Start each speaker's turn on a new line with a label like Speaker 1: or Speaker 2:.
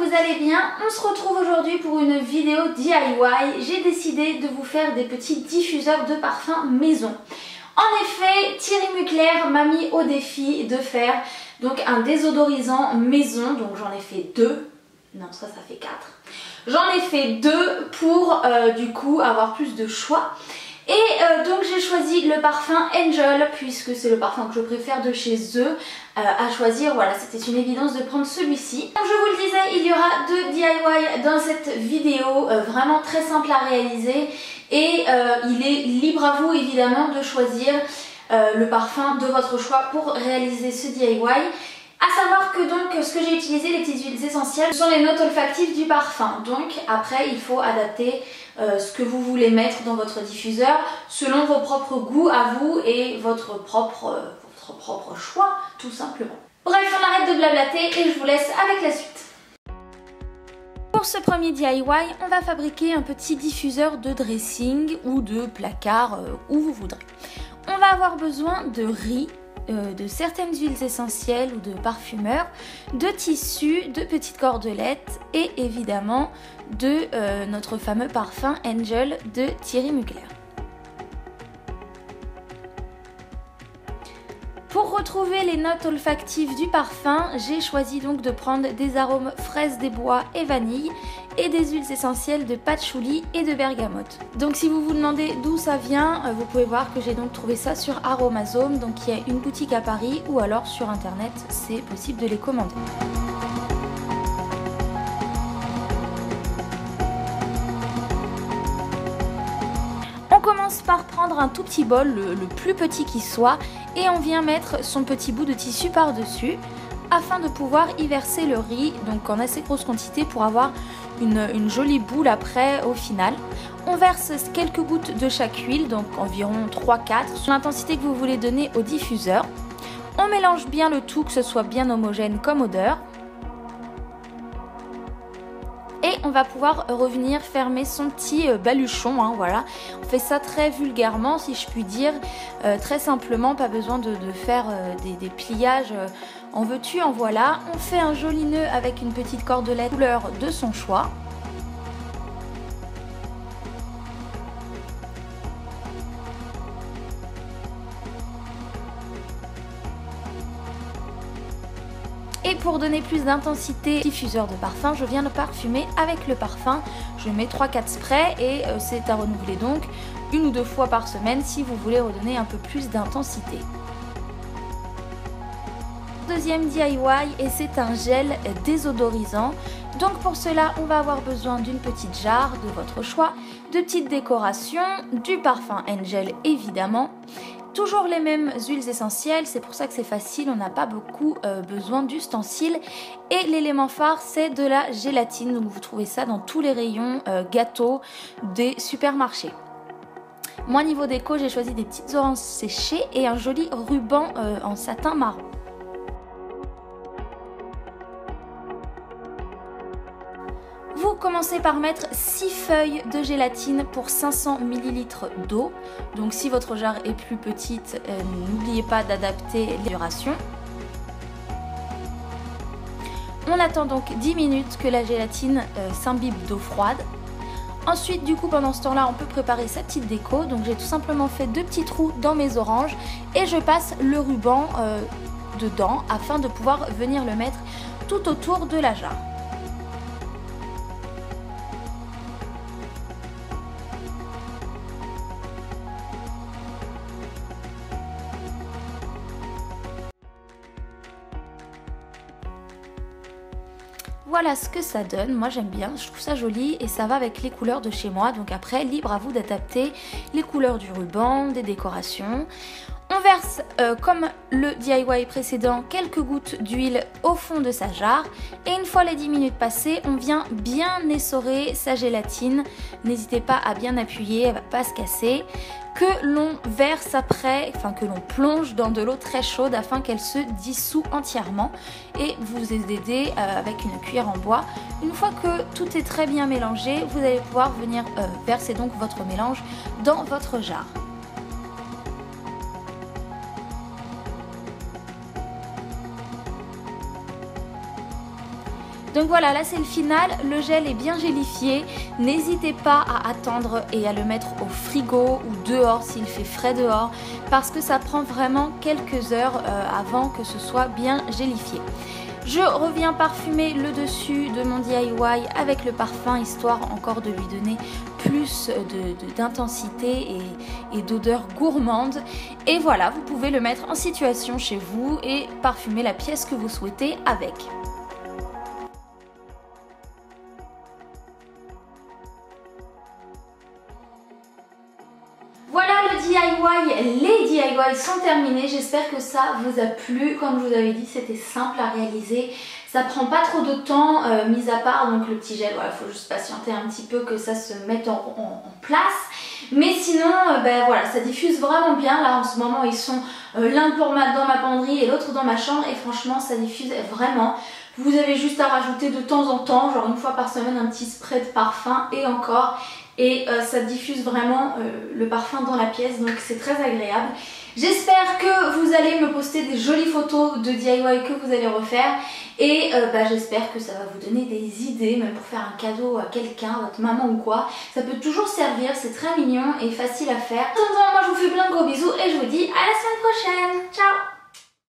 Speaker 1: vous allez bien. On se retrouve aujourd'hui pour une vidéo DIY. J'ai décidé de vous faire des petits diffuseurs de parfum maison. En effet, Thierry Mugler m'a mis au défi de faire donc un désodorisant maison. Donc j'en ai fait 2. Non, ça fait 4. J'en ai fait 2 pour du coup avoir plus de choix. Et donc j'ai choisi le parfum Angel puisque c'est le parfum que je préfère de chez eux à choisir. Voilà, c'était une évidence de prendre celui-ci. Comme je vous le disais, il y aura 2 DIY dans cette vidéo, vraiment très simple à réaliser. Et il est libre à vous évidemment de choisir le parfum de votre choix pour réaliser ce DIY. À savoir que donc ce que j'ai utilisé, les petites huiles essentielles, ce sont les notes olfactives du parfum. Donc après il faut adapter ce que vous voulez mettre dans votre diffuseur selon vos propres goûts à vous et votre propre choix tout simplement. Bref, on arrête de blablater et je vous laisse avec la suite. Pour ce premier DIY, on va fabriquer un petit diffuseur de dressing ou de placard où vous voudrez. On va avoir besoin de riz, de certaines huiles essentielles ou de parfumeurs, de tissus, de petites cordelettes et évidemment de notre fameux parfum Angel de Thierry Mugler. Pour retrouver les notes olfactives du parfum, j'ai choisi donc de prendre des arômes fraises des bois et vanille et des huiles essentielles de patchouli et de bergamote. Donc si vous vous demandez d'où ça vient, vous pouvez voir que j'ai donc trouvé ça sur Aromazone, donc il y a une boutique à Paris ou alors sur internet, c'est possible de les commander. On commence par prendre un tout petit bol, le plus petit qui soit, et on vient mettre son petit bout de tissu par-dessus afin de pouvoir y verser le riz, donc en assez grosse quantité pour avoir une jolie boule après au final. On verse quelques gouttes de chaque huile, donc environ 3-4, sur l'intensité que vous voulez donner au diffuseur. On mélange bien le tout, que ce soit bien homogène comme odeur. Et on va pouvoir revenir fermer son petit baluchon, hein, voilà. On fait ça très vulgairement si je puis dire, très simplement, pas besoin de faire des pliages en veux-tu, en voilà. On fait un joli nœud avec une petite cordelette couleur de son choix. Et pour donner plus d'intensité au diffuseur de parfum, je viens le parfumer avec le parfum. Je mets 3-4 sprays et c'est à renouveler donc 1 ou 2 fois par semaine si vous voulez redonner un peu plus d'intensité. Deuxième DIY, et c'est un gel désodorisant. Donc pour cela, on va avoir besoin d'une petite jarre de votre choix, de petites décorations, du parfum Angel évidemment. Toujours les mêmes huiles essentielles, c'est pour ça que c'est facile, on n'a pas beaucoup besoin d'ustensiles. Et l'élément phare, c'est de la gélatine, donc vous trouvez ça dans tous les rayons gâteaux des supermarchés. Moi niveau déco, j'ai choisi des petites oranges séchées et un joli ruban en satin marron. Vous commencez par mettre 6 feuilles de gélatine pour 500 ml d'eau. Donc si votre jarre est plus petite, n'oubliez pas d'adapter les durations. On attend donc 10 minutes que la gélatine s'imbibe d'eau froide. Ensuite, du coup, pendant ce temps-là, on peut préparer sa petite déco. Donc j'ai tout simplement fait 2 petits trous dans mes oranges et je passe le ruban dedans afin de pouvoir venir le mettre tout autour de la jarre. Voilà ce que ça donne, moi j'aime bien, je trouve ça joli et ça va avec les couleurs de chez moi. Donc après, libre à vous d'adapter les couleurs du ruban, des décorations. On verse, comme le DIY précédent, quelques gouttes d'huile au fond de sa jarre. Et une fois les 10 minutes passées, on vient bien essorer sa gélatine. N'hésitez pas à bien appuyer, elle ne va pas se casser. Que l'on verse après, enfin que l'on plonge dans de l'eau très chaude afin qu'elle se dissout entièrement. Et vous aidez avec une cuillère en bois. Une fois que tout est très bien mélangé, vous allez pouvoir venir verser donc votre mélange dans votre jarre. Donc voilà, là c'est le final, le gel est bien gélifié. N'hésitez pas à attendre et à le mettre au frigo ou dehors s'il fait frais dehors parce que ça prend vraiment quelques heures avant que ce soit bien gélifié. Je reviens parfumer le dessus de mon DIY avec le parfum histoire encore de lui donner plus d'intensité et d'odeur gourmande. Et voilà, vous pouvez le mettre en situation chez vous et parfumer la pièce que vous souhaitez avec. Voilà le DIY, les DIY sont terminés, j'espère que ça vous a plu. Comme je vous avais dit, c'était simple à réaliser, ça prend pas trop de temps, mis à part donc le petit gel, voilà, faut juste patienter un petit peu que ça se mette en place. Mais sinon, ben voilà, ça diffuse vraiment bien. Là en ce moment ils sont l'un dans ma penderie et l'autre dans ma chambre et franchement ça diffuse vraiment. Vous avez juste à rajouter de temps en temps, genre une fois par semaine, un petit spray de parfum et encore. Et ça diffuse vraiment le parfum dans la pièce, donc c'est très agréable. J'espère que vous allez me poster des jolies photos de DIY que vous allez refaire. Et j'espère que ça va vous donner des idées, même pour faire un cadeau à quelqu'un, à votre maman ou quoi. Ça peut toujours servir, c'est très mignon et facile à faire. En attendant, moi je vous fais plein de gros bisous et je vous dis à la semaine prochaine. Ciao!